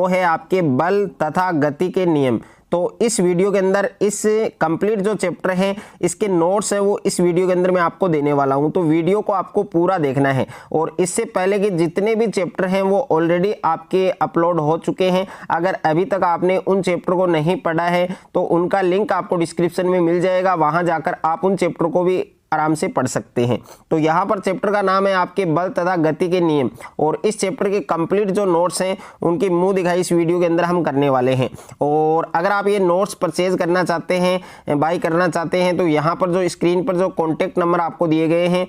वो है आपके बल तथा गति के नियम। तो इस वीडियो के अंदर इस कंप्लीट जो चैप्टर है इसके नोट्स हैं वो इस वीडियो के अंदर मैं आपको देने वाला हूं। तो वीडियो को आपको पूरा देखना है और इससे पहले के जितने भी चैप्टर हैं वो ऑलरेडी आपके अपलोड हो चुके हैं। अगर अभी तक आपने उन चैप्टर को नहीं पढ़ा है तो उनका लिंक आपको डिस्क्रिप्शन में मिल जाएगा, वहां जाकर आप उन चैप्टर को भी आराम से पढ़ सकते हैं। तो यहाँ पर चैप्टर का नाम है आपके बल तथा गति के नियम और इस चैप्टर के कंप्लीट जो नोट्स हैं उनकी मुंह दिखाई इस वीडियो के अंदर हम करने वाले हैं। और अगर आप ये नोट्स परचेज करना चाहते हैं, बाई करना चाहते हैं, तो यहाँ पर जो स्क्रीन पर जो कॉन्टेक्ट नंबर आपको दिए गए हैं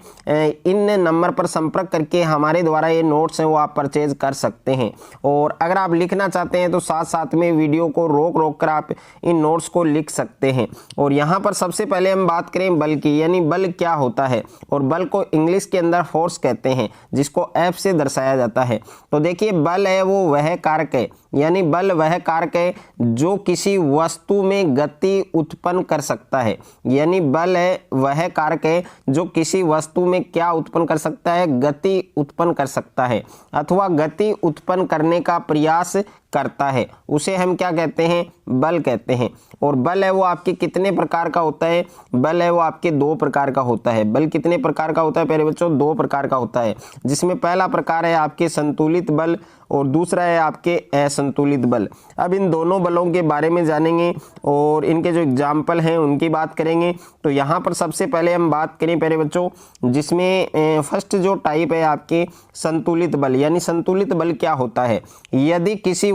इन नंबर पर संपर्क करके हमारे द्वारा ये नोट्स हैं वो आप परचेज कर सकते हैं। और अगर आप लिखना चाहते हैं तो साथ साथ में वीडियो को रोक कर आप इन नोट्स को लिख सकते हैं। और यहाँ पर सबसे पहले हम बात करें बल की, यानी बल क्या होता है। और बल को इंग्लिश के अंदर फोर्स कहते हैं जिसको F से दर्शाया जाता है। तो देखिए बल है वो वह कारक है, यानी बल वह कारक है जो किसी वस्तु में गति उत्पन्न कर सकता है। यानी बल है वह कारक है जो किसी वस्तु में क्या उत्पन्न कर सकता है, गति उत्पन्न कर सकता है अथवा गति उत्पन्न करने का प्रयास करता है, उसे हम क्या कहते हैं, बल कहते हैं। और बल है वो आपके कितने प्रकार का होता है, बल है वो आपके दो प्रकार का होता है। बल कितने प्रकार का होता है प्यारे बच्चों, दो प्रकार का होता है, जिसमें पहला प्रकार है आपके संतुलित बल और दूसरा है आपके असंतुलित बल। अब इन दोनों बलों के बारे में जानेंगे और इनके जो एग्जाम्पल हैं उनकी बात करेंगे। तो यहाँ पर सबसे पहले हम बात करें प्यारे बच्चों, जिसमें फर्स्ट जो टाइप है आपके संतुलित बल। यानी संतुलित बल क्या होता है, यदि किसी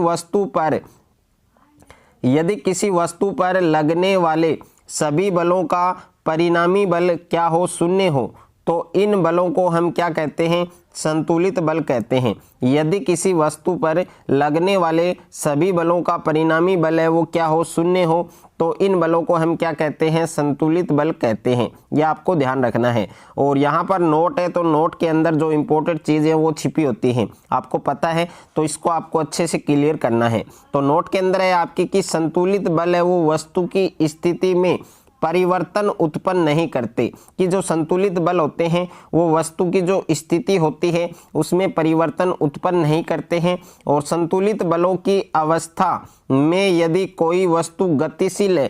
वस्तु पर लगने वाले सभी बलों का परिणामी बल क्या हो, शून्य हो, तो इन बलों को हम क्या कहते हैं, संतुलित बल कहते हैं। यदि किसी वस्तु पर लगने वाले सभी बलों का परिणामी बल है वो क्या हो, शून्य हो, तो इन बलों को हम क्या कहते हैं, संतुलित बल कहते हैं। यह आपको ध्यान रखना है। और यहाँ पर नोट है तो नोट के अंदर जो इंपॉर्टेंट चीज़ें वो छिपी होती हैं, आपको पता है, तो इसको आपको अच्छे से क्लियर करना है। तो नोट के अंदर है आपकी कि संतुलित बल है वो वस्तु की स्थिति में परिवर्तन उत्पन्न नहीं करते। कि जो संतुलित बल होते हैं वो वस्तु की जो स्थिति होती है उसमें परिवर्तन उत्पन्न नहीं करते हैं। और संतुलित बलों की अवस्था में यदि कोई वस्तु गतिशील है,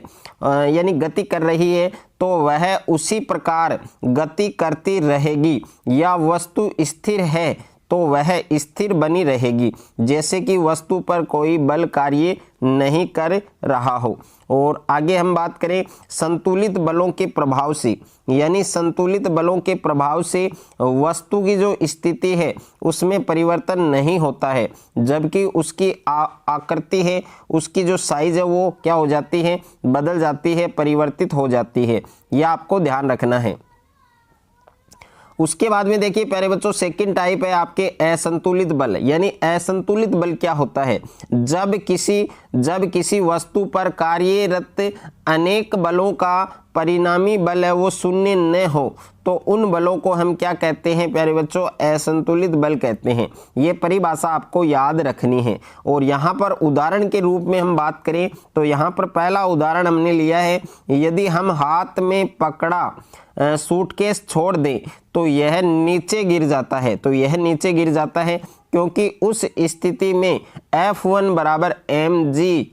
यानी गति कर रही है, तो वह उसी प्रकार गति करती रहेगी, या वस्तु स्थिर है तो वह स्थिर बनी रहेगी जैसे कि वस्तु पर कोई बल कार्य नहीं कर रहा हो। और आगे हम बात करें संतुलित बलों के प्रभाव से, यानी संतुलित बलों के प्रभाव से वस्तु की जो स्थिति है उसमें परिवर्तन नहीं होता है, जबकि उसकी आकृति है, उसकी जो साइज है वो क्या हो जाती है, बदल जाती है, परिवर्तित हो जाती है। यह आपको ध्यान रखना है। उसके बाद में देखिए प्यारे बच्चों सेकंड टाइप है आपके असंतुलित बल। यानी असंतुलित बल क्या होता है, जब किसी वस्तु पर कार्यरत अनेक बलों का परिणामी बल है वो शून्य न हो, तो उन बलों को हम क्या कहते हैं प्यारे बच्चों, असंतुलित बल कहते हैं। ये परिभाषा आपको याद रखनी है। और यहाँ पर उदाहरण के रूप में हम बात करें तो यहाँ पर पहला उदाहरण हमने लिया है, यदि हम हाथ में पकड़ा सूटकेस छोड़ दें तो यह नीचे गिर जाता है। तो यह नीचे गिर जाता है क्योंकि उस स्थिति में F1 बराबर mg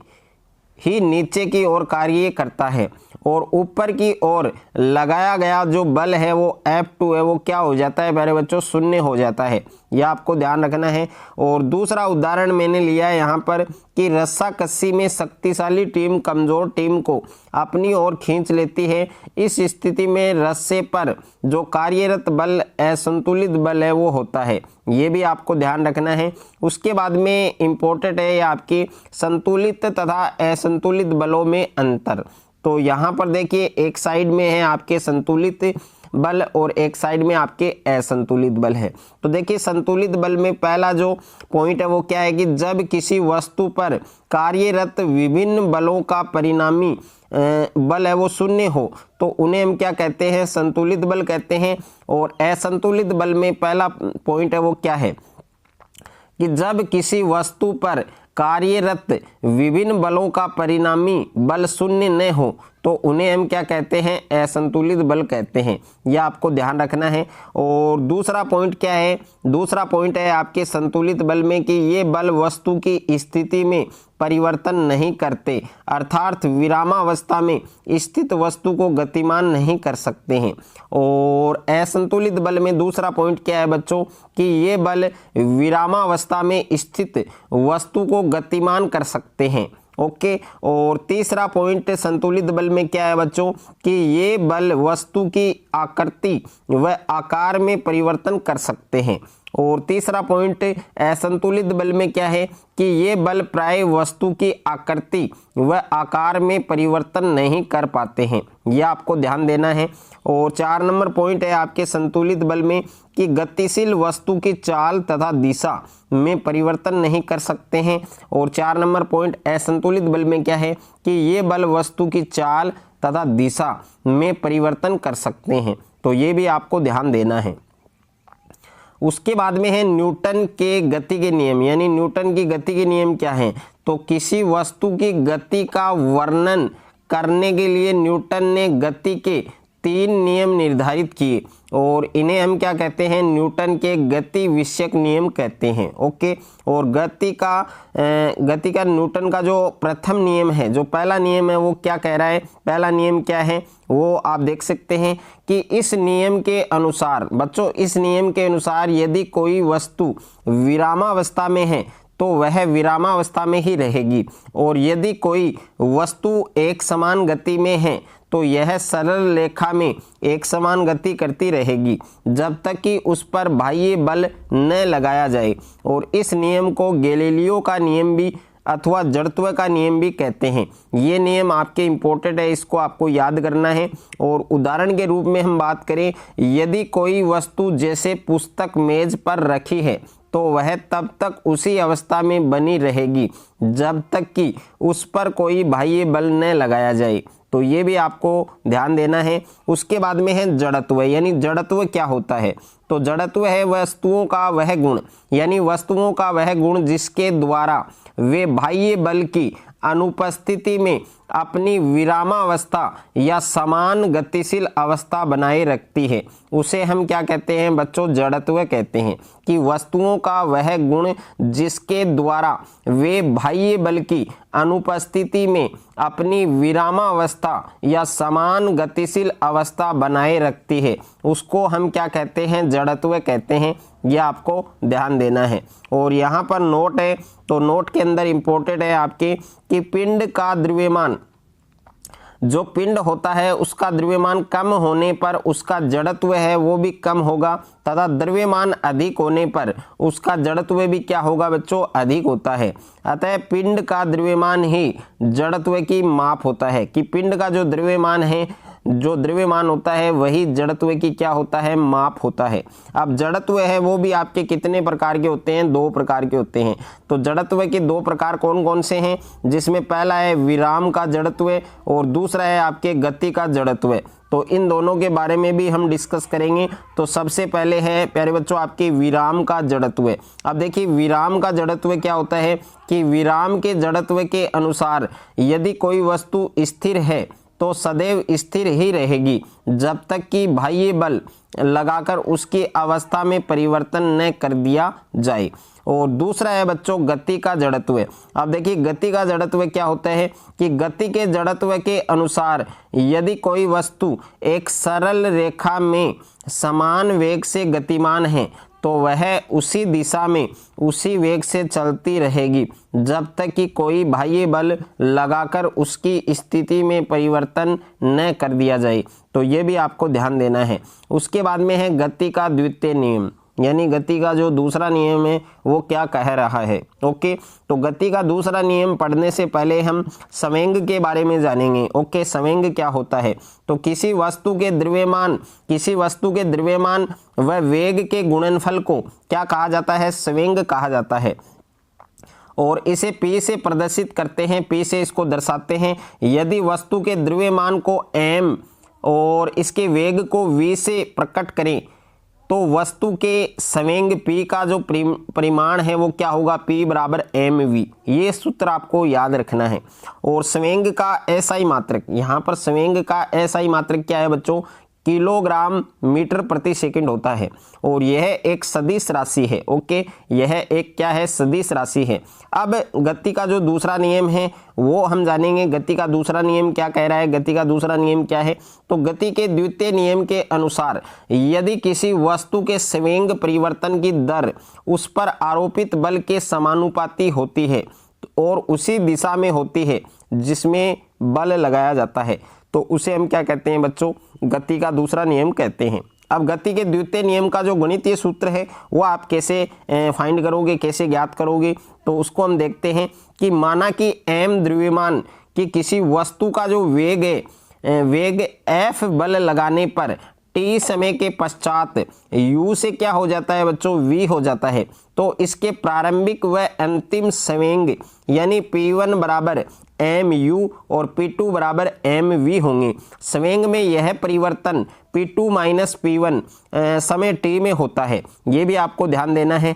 ही नीचे की ओर कार्य करता है और ऊपर की ओर लगाया गया जो बल है वो F2 है वो क्या हो जाता है प्यारे बच्चों, शून्य हो जाता है। यह आपको ध्यान रखना है। और दूसरा उदाहरण मैंने लिया है यहाँ पर कि रस्साकसी में शक्तिशाली टीम कमजोर टीम को अपनी ओर खींच लेती है। इस स्थिति में रस्से पर जो कार्यरत बल असंतुलित बल है वो होता है। ये भी आपको ध्यान रखना है। उसके बाद में इम्पोर्टेंट है आपकी संतुलित तथा असंतुलित बलों में अंतर। तो यहाँ पर देखिए एक साइड में है आपके संतुलित बल और एक साइड में आपके असंतुलित बल है। तो देखिए संतुलित बल में पहला जो पॉइंट है वो क्या है कि जब किसी वस्तु पर कार्यरत विभिन्न बलों का परिणामी बल है वो शून्य हो तो उन्हें हम क्या कहते हैं, संतुलित बल कहते हैं। और असंतुलित बल में पहला पॉइंट है वो क्या है कि जब किसी वस्तु पर कार्यरत विभिन्न बलों का परिणामी बल शून्य न हो तो उन्हें हम क्या कहते हैं, असंतुलित बल कहते हैं। यह आपको ध्यान रखना है। और दूसरा पॉइंट क्या है, दूसरा पॉइंट है आपके संतुलित बल में कि ये बल वस्तु की स्थिति में परिवर्तन नहीं करते, अर्थात विरामावस्था में स्थित वस्तु को गतिमान नहीं कर सकते हैं। और असंतुलित बल में दूसरा पॉइंट क्या है बच्चों कि ये बल विरामावस्था में स्थित वस्तु को गतिमान कर सकते हैं। ओके। और तीसरा पॉइंट संतुलित बल में क्या है बच्चों कि ये बल वस्तु की आकृति व आकार में परिवर्तन कर सकते हैं। और तीसरा पॉइंट असंतुलित बल में क्या है कि ये बल प्राय वस्तु की आकृति व आकार में परिवर्तन नहीं कर पाते हैं। यह आपको ध्यान देना है। और 4 नंबर पॉइंट है आपके संतुलित बल में कि गतिशील वस्तु की चाल तथा दिशा में परिवर्तन नहीं कर सकते हैं। और 4 नंबर पॉइंट असंतुलित बल में क्या है कि ये बल वस्तु की चाल तथा दिशा में परिवर्तन कर सकते हैं। तो ये भी आपको ध्यान देना है। उसके बाद में है न्यूटन के गति के नियम, यानी न्यूटन की गति के नियम क्या हैं। तो किसी वस्तु की गति का वर्णन करने के लिए न्यूटन ने गति के 3 नियम निर्धारित किए और इन्हें हम क्या कहते हैं, न्यूटन के गति विषयक नियम कहते हैं। ओके। और गति का न्यूटन का जो प्रथम नियम है, जो पहला नियम है, वो क्या कह रहा है, पहला नियम क्या है वो आप देख सकते हैं कि इस नियम के अनुसार बच्चों, इस नियम के अनुसार यदि कोई वस्तु विरामावस्था में है तो वह विरामावस्था में ही रहेगी, और यदि कोई वस्तु एक समान गति में है तो यह सरल रेखा में एक समान गति करती रहेगी जब तक कि उस पर बाह्य बल न लगाया जाए। और इस नियम को गैलीलियो का नियम भी अथवा जड़त्व का नियम भी कहते हैं। ये नियम आपके इम्पोर्टेंट है, इसको आपको याद करना है। और उदाहरण के रूप में हम बात करें, यदि कोई वस्तु जैसे पुस्तक मेज पर रखी है तो वह तब तक उसी अवस्था में बनी रहेगी जब तक कि उस पर कोई बाह्य बल न लगाया जाए। तो ये भी आपको ध्यान देना है। उसके बाद में है जड़त्व, यानी जड़त्व क्या होता है। तो जड़त्व है वस्तुओं का वह गुण, यानी वस्तुओं का वह गुण जिसके द्वारा वे बाह्य बल की अनुपस्थिति में अपनी विरामावस्था या समान गतिशील अवस्था बनाए रखती है, उसे हम क्या कहते हैं बच्चों, जड़त्व कहते हैं। कि वस्तुओं का वह गुण जिसके द्वारा वे बाह्य बल की अनुपस्थिति में अपनी विरामावस्था या समान गतिशील अवस्था बनाए रखती है, उसको हम क्या कहते हैं, जड़त्व कहते हैं। यह आपको ध्यान देना है। और यहाँ पर नोट है, तो नोट के अंदर इंपॉर्टेंट है आपके कि पिंड का द्रव्यमान, जो पिंड होता है उसका द्रव्यमान कम होने पर उसका जड़त्व है वो भी कम होगा, तथा द्रव्यमान अधिक होने पर उसका जड़त्व भी क्या होगा बच्चों, अधिक होता है। अतः पिंड का द्रव्यमान ही जड़त्व की माप होता है। कि पिंड का जो द्रव्यमान है, जो द्रव्यमान होता है वही जड़त्व की क्या होता है, माप होता है। अब जड़त्व है वो भी आपके कितने प्रकार के होते हैं, 2 प्रकार के होते हैं। तो जड़त्व के 2 प्रकार कौन कौन से हैं, जिसमें पहला है विराम का जड़त्व और दूसरा है आपके गति का जड़त्व। तो इन दोनों के बारे में भी हम डिस्कस करेंगे। तो सबसे पहले है प्यारे बच्चों आपके विराम का जड़त्व। अब देखिए विराम का जड़त्व क्या होता है कि विराम के जड़त्व के अनुसार यदि कोई वस्तु स्थिर है तो सदैव स्थिर ही रहेगी जब तक कि बाह्य बल लगाकर उसकी अवस्था में परिवर्तन न कर दिया जाए। और दूसरा है बच्चों गति का जड़त्व। अब देखिए गति का जड़त्व क्या होता है कि गति के जड़त्व के अनुसार यदि कोई वस्तु एक सरल रेखा में समान वेग से गतिमान है तो वह उसी दिशा में उसी वेग से चलती रहेगी जब तक कि कोई बाह्य बल लगाकर उसकी स्थिति में परिवर्तन न कर दिया जाए। तो ये भी आपको ध्यान देना है। उसके बाद में है गति का द्वितीय नियम, यानी गति का जो दूसरा नियम है वो क्या कह रहा है। ओके। तो गति का दूसरा नियम पढ़ने से पहले हम संवेग के बारे में जानेंगे। ओके। संवेग क्या होता है, तो किसी वस्तु के द्रव्यमान व वेग के गुणनफल को क्या कहा जाता है, संवेग कहा जाता है। और इसे P से प्रदर्शित करते हैं, P से इसको दर्शाते हैं। यदि वस्तु के द्रव्यमान को m और इसके वेग को v से प्रकट करें तो वस्तु के संवेग P का जो परिमाण है वो क्या होगा, P बराबर mv। ये सूत्र आपको याद रखना है। और संवेग का SI मात्रक, यहाँ पर संवेग का SI मात्रक क्या है बच्चों, किलोग्राम मीटर प्रति सेकंड होता है। और यह एक सदिश राशि है। ओके, यह एक क्या है, सदिश राशि है। अब गति का जो दूसरा नियम है वो हम जानेंगे। गति का दूसरा नियम क्या कह रहा है, गति का दूसरा नियम क्या है, तो गति के द्वितीय नियम के अनुसार यदि किसी वस्तु के संवेग परिवर्तन की दर उस पर आरोपित बल के समानुपाती होती है और उसी दिशा में होती है जिसमें बल लगाया जाता है, तो उसे हम क्या कहते हैं बच्चों, गति का दूसरा नियम कहते हैं। अब गति के द्वितीय नियम का जो गणितीय सूत्र है वो आप कैसे फाइंड करोगे, कैसे ज्ञात करोगे, तो उसको हम देखते हैं कि माना कि m द्रव्यमान की किसी वस्तु का जो वेग है, वेग f बल लगाने पर t समय के पश्चात u से क्या हो जाता है बच्चों, v हो जाता है। तो इसके प्रारंभिक व अंतिम संवेग यानी P1 बराबर mu और P2 बराबर mv होंगे। संवेग में यह परिवर्तन P2 माइनस P1 समय t में होता है, ये भी आपको ध्यान देना है।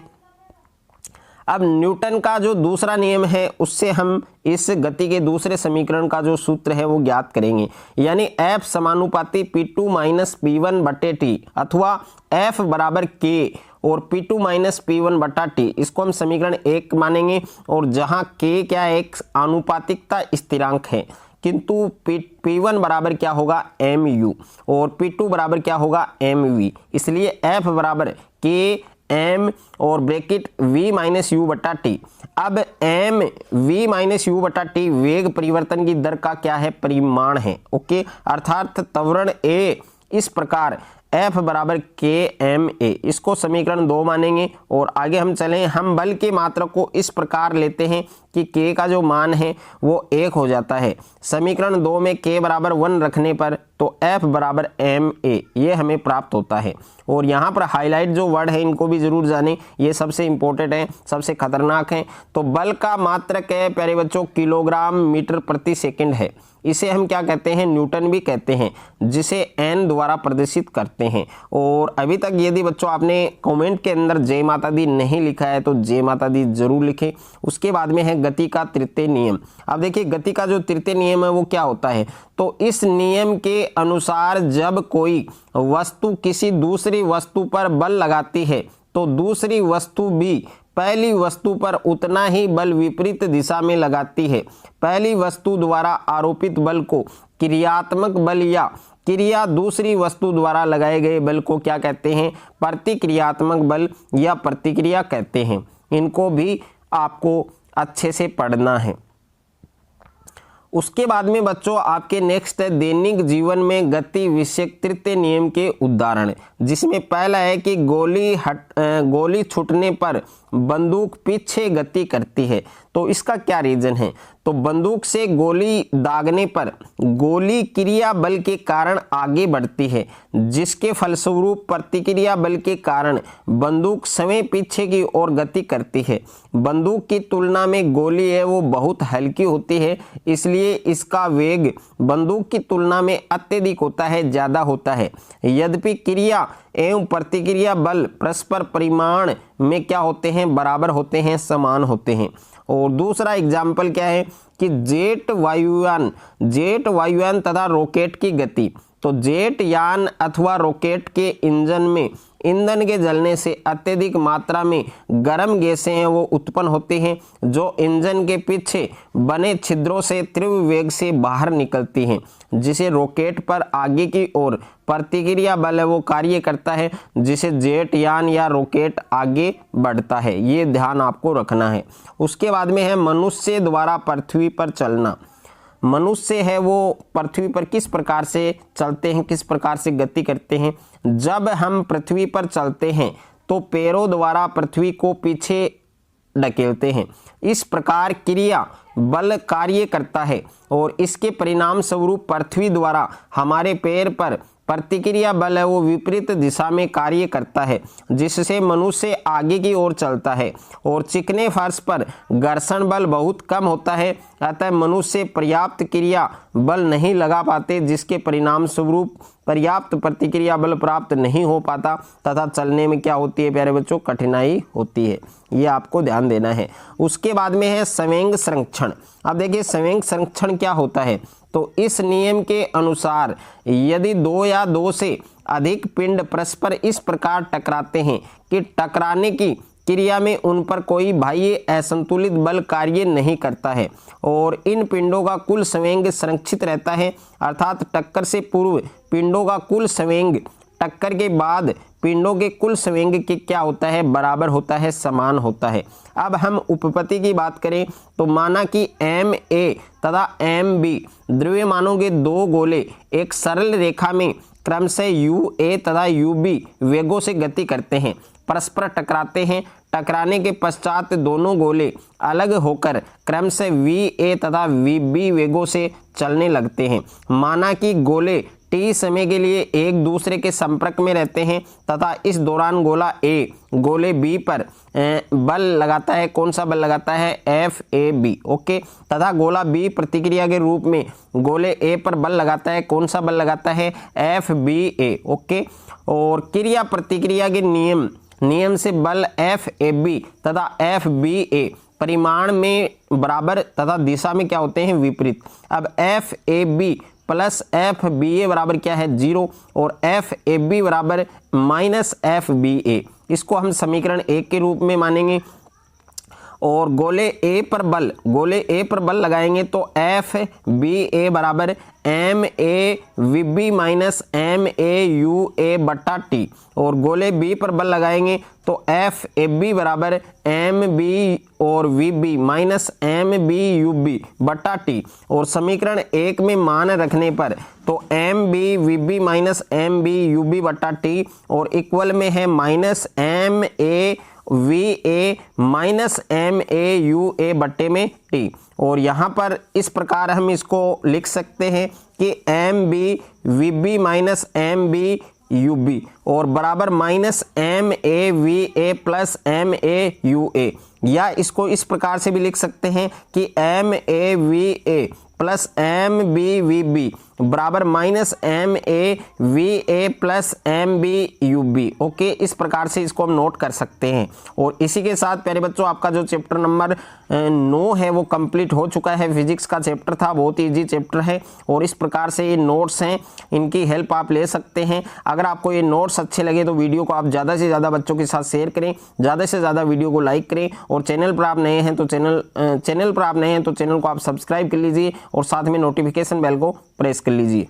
अब न्यूटन का जो दूसरा नियम है उससे हम इस गति के दूसरे समीकरण का जो सूत्र है वो ज्ञात करेंगे, यानी F समानुपाती P2 माइनस P1 बटे T अथवा F बराबर K और P2 माइनस P1 बटा T, इसको हम समीकरण 1 मानेंगे। और जहां K क्या है, एक आनुपातिकता स्थिरांक है, किंतु P1 बराबर क्या होगा, mu और P2 बराबर क्या होगा, mv, इसलिए F बराबर K m और ब्रैकेट v माइनस यू बटा टी। अब m v माइनस यू बटा टी वेग परिवर्तन की दर का क्या है, परिमाण है। ओके, अर्थात त्वरण a इस प्रकार F बराबर के एम ए, इसको समीकरण 2 मानेंगे। और आगे हम चलें, हम बल के मात्रक को इस प्रकार लेते हैं कि K का जो मान है वो 1 हो जाता है। समीकरण 2 में K बराबर 1 रखने पर तो F बराबर एम ए ये हमें प्राप्त होता है। और यहाँ पर हाईलाइट जो वर्ड है इनको भी जरूर जानें, ये सबसे इंपॉर्टेंट है, सबसे खतरनाक है। तो बल का मात्रक है प्यारे बच्चों किलोग्राम मीटर प्रति सेकंड है, इसे हम क्या कहते हैं, न्यूटन भी कहते हैं, जिसे n द्वारा प्रदर्शित करते हैं। और अभी तक यदि बच्चों आपने कमेंट के अंदर जय माता दी नहीं लिखा है तो जय माता दी जरूर लिखें। उसके बाद में है गति का तृतीय नियम। अब देखिए गति का जो तृतीय नियम है वो क्या होता है, तो इस नियम के अनुसार जब कोई वस्तु किसी दूसरी वस्तु पर बल लगाती है तो दूसरी वस्तु भी पहली वस्तु पर उतना ही बल विपरीत दिशा में लगाती है। पहली वस्तु द्वारा आरोपित बल को क्रियात्मक बल या क्रिया दूसरी वस्तु द्वारा लगाए गए बल को क्या कहते हैं, प्रतिक्रियात्मक बल या प्रतिक्रिया कहते हैं। इनको भी आपको अच्छे से पढ़ना है। उसके बाद में बच्चों आपके नेक्स्ट है दैनिक जीवन में गति विषयक तृतीय नियम के उदाहरण, जिसमें पहला है कि गोली छूटने पर बंदूक पीछे गति करती है। तो इसका क्या रीजन है, तो बंदूक से गोली दागने पर गोली क्रिया बल के कारण आगे बढ़ती है, जिसके फलस्वरूप प्रतिक्रिया बल के कारण बंदूक समय पीछे की ओर गति करती है। बंदूक की तुलना में गोली है वो बहुत हल्की होती है, इसलिए इसका वेग बंदूक की तुलना में अत्यधिक होता है, ज़्यादा होता है। यद्यपि क्रिया एवं प्रतिक्रिया बल परस्पर परिमाण में क्या होते हैं, बराबर होते हैं, समान होते हैं। और दूसरा एग्जाम्पल क्या है कि जेट वायुयान तथा रॉकेट की गति। तो जेट यान अथवा रॉकेट के इंजन में ईंधन के जलने से अत्यधिक मात्रा में गर्म गैसें हैं वो उत्पन्न होती हैं, जो इंजन के पीछे बने छिद्रों से तीव्र वेग से बाहर निकलती हैं, जिसे रॉकेट पर आगे की ओर प्रतिक्रिया बल है वो कार्य करता है, जिसे जेट यान या रॉकेट आगे बढ़ता है। ये ध्यान आपको रखना है। उसके बाद में है मनुष्य द्वारा पृथ्वी पर चलना। मनुष्य है वो पृथ्वी पर किस प्रकार से चलते हैं, किस प्रकार से गति करते हैं। जब हम पृथ्वी पर चलते हैं तो पैरों द्वारा पृथ्वी को पीछे ढकेलते हैं। इस प्रकार क्रिया बल कार्य करता है और इसके परिणाम स्वरूप पृथ्वी द्वारा हमारे पैर पर प्रतिक्रिया बल है वो विपरीत दिशा में कार्य करता है, जिससे मनुष्य आगे की ओर चलता है। और चिकने फर्श पर घर्षण बल बहुत कम होता है अतः मनुष्य पर्याप्त क्रिया बल नहीं लगा पाते, जिसके परिणाम स्वरूप पर्याप्त प्रतिक्रिया बल प्राप्त नहीं हो पाता तथा चलने में क्या होती है प्यारे बच्चों, कठिनाई होती है। ये आपको ध्यान देना है। उसके बाद में है संवेग संरक्षण। अब देखिए संवेग संरक्षण क्या होता है, तो इस नियम के अनुसार यदि दो या दो से अधिक पिंड परस्पर इस प्रकार टकराते हैं कि टकराने की क्रिया में उन पर कोई बाह्य असंतुलित बल कार्य नहीं करता है और इन पिंडों का कुल संवेग संरक्षित रहता है, अर्थात टक्कर से पूर्व पिंडों का कुल संवेग टक्कर के बाद पिंडों के कुल संवेग के क्या होता है, बराबर होता है, समान होता है। अब हम उपपत्ति की बात करें तो माना कि एम ए तथा एम बी द्रव्यमानों के दो गोले एक सरल रेखा में क्रमशः यू ए तथा यू बी वेगों से गति करते हैं, परस्पर टकराते हैं। टकराने के पश्चात दोनों गोले अलग होकर क्रमशः वी ए तथा वी बी वेगों से चलने लगते हैं। माना कि गोले टी समय के लिए एक दूसरे के संपर्क में रहते हैं तथा इस दौरान गोला ए गोले बी पर बल लगाता है। कौन सा बल लगाता है, एफ ए बी, ओके। तथा गोला बी प्रतिक्रिया के रूप में गोले ए पर बल लगाता है। कौन सा बल लगाता है, एफ बी ए, ओके। और क्रिया प्रतिक्रिया के नियम से बल एफ ए बी तथा एफ बी ए परिमाण में बराबर तथा दिशा में क्या होते हैं, विपरीत। अब F A B plus F B A बराबर क्या है, 0 और एफ ए बी बराबर माइनस एफ बी ए। इसको हम समीकरण 1 के रूप में मानेंगे और गोले ए पर बल लगाएंगे तो एफ बी ए बराबर M A V B minus M A U A बट्टा टी और गोले बी पर बल लगाएंगे तो एफ ए बी बराबर एम बी और V B minus M B U B बट्टा टी और समीकरण 1 में मान रखने पर तो M B V B minus M B U B बट्टा टी और इक्वल में है minus M A V A minus M A U ए बट्टे में टी। और यहाँ पर इस प्रकार हम इसको लिख सकते हैं कि M B V B minus M B U B और बराबर minus M A V A plus M A U A, या इसको इस प्रकार से भी लिख सकते हैं कि M A V A plus M B V B बराबर minus M A V A plus M B U B, okay. इस प्रकार से इसको हम नोट कर सकते हैं। और इसी के साथ प्यारे बच्चों आपका जो चैप्टर नंबर 9 है वो कंप्लीट हो चुका है। फिजिक्स का चैप्टर था, बहुत इजी चैप्टर है और इस प्रकार से ये नोट्स हैं, इनकी हेल्प आप ले सकते हैं। अगर आपको ये नोट्स अच्छे लगे तो वीडियो को आप ज़्यादा से ज़्यादा बच्चों के साथ शेयर करें, ज़्यादा से ज़्यादा वीडियो को लाइक करें और चैनल पर आप नए हैं तो चैनल को आप सब्सक्राइब कर लीजिए और साथ में नोटिफिकेशन बेल को प्रेस कर लीजिए।